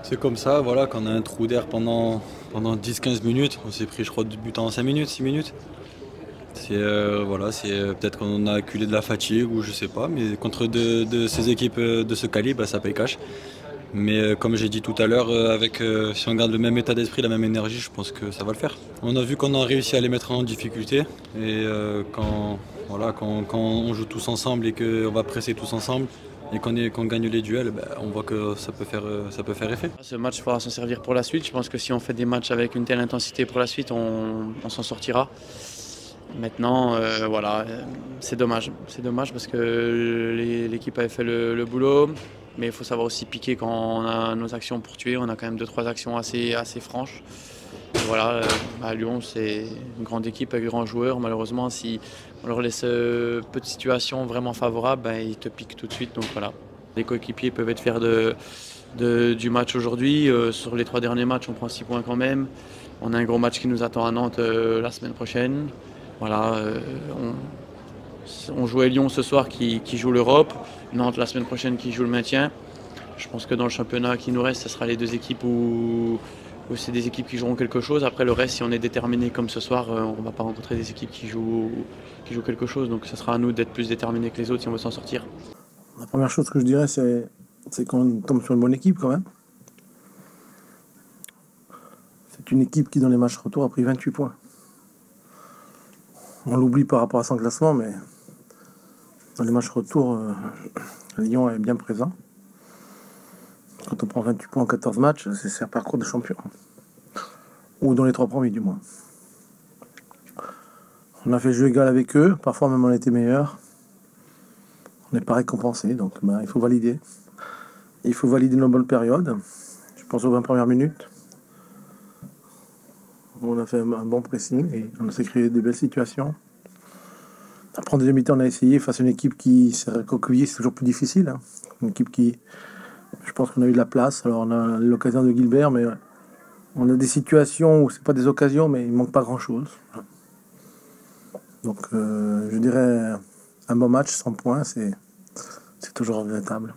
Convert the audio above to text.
C'est comme ça, voilà, quand on a un trou d'air pendant 10-15 minutes, on s'est pris je crois 2 buts en 5 minutes, 6 minutes. C'est peut-être qu'on a acculé de la fatigue ou je sais pas, mais contre de ces équipes de ce calibre, bah, ça paye cash. Mais comme j'ai dit tout à l'heure, si on garde le même état d'esprit, la même énergie, je pense que ça va le faire. On a vu qu'on a réussi à les mettre en difficulté et quand on joue tous ensemble et qu'on va presser tous ensemble et qu'on gagne les duels, bah, on voit que ça peut faire effet. Ce match pourra s'en servir pour la suite. Je pense que si on fait des matchs avec une telle intensité pour la suite, on s'en sortira. Maintenant, c'est dommage. C'est dommage parce que l'équipe avait fait le boulot. Mais il faut savoir aussi piquer quand on a nos actions pour tuer. On a quand même 2-3 actions assez franches. Et voilà, à Lyon, c'est une grande équipe avec de grands joueurs. Malheureusement, si on leur laisse peu de situations vraiment favorables, ben, ils te piquent tout de suite. Donc voilà, les coéquipiers peuvent être fiers du match aujourd'hui. Sur les 3 derniers matchs, on prend 6 points quand même. On a un gros match qui nous attend à Nantes la semaine prochaine. Voilà, on joue à Lyon ce soir qui joue l'Europe. Nantes la semaine prochaine qui joue le maintien. Je pense que dans le championnat qui nous reste, ce sera les 2 équipes où c'est des équipes qui joueront quelque chose. Après le reste, si on est déterminé comme ce soir, on ne va pas rencontrer des équipes qui jouent quelque chose. Donc ce sera à nous d'être plus déterminés que les autres si on veut s'en sortir. La première chose que je dirais, c'est qu'on tombe sur une bonne équipe quand même. C'est une équipe qui, dans les matchs retour, a pris 28 points. On l'oublie par rapport à son classement, mais dans les matchs retour, Lyon est bien présent. Quand on prend 28 points en 14 matchs, c'est un parcours de champion. Ou dans les 3 premiers, du moins. On a fait jeu égal avec eux, parfois même on a été meilleur. On n'est pas récompensé, donc il faut valider. Il faut valider nos bonnes périodes. Je pense aux 20 premières minutes. On a fait un bon pressing et on s'est créé des belles situations. Après, en deuxième mi-temps, on a essayé face à une équipe qui s'est recroquevillée, c'est toujours plus difficile. Hein. Une équipe qui, je pense qu'on a eu de la place. Alors, on a l'occasion de Gilbert, mais on a des situations où c'est pas des occasions, mais il manque pas grand-chose. Donc, je dirais un bon match, 100 points, c'est toujours regrettable.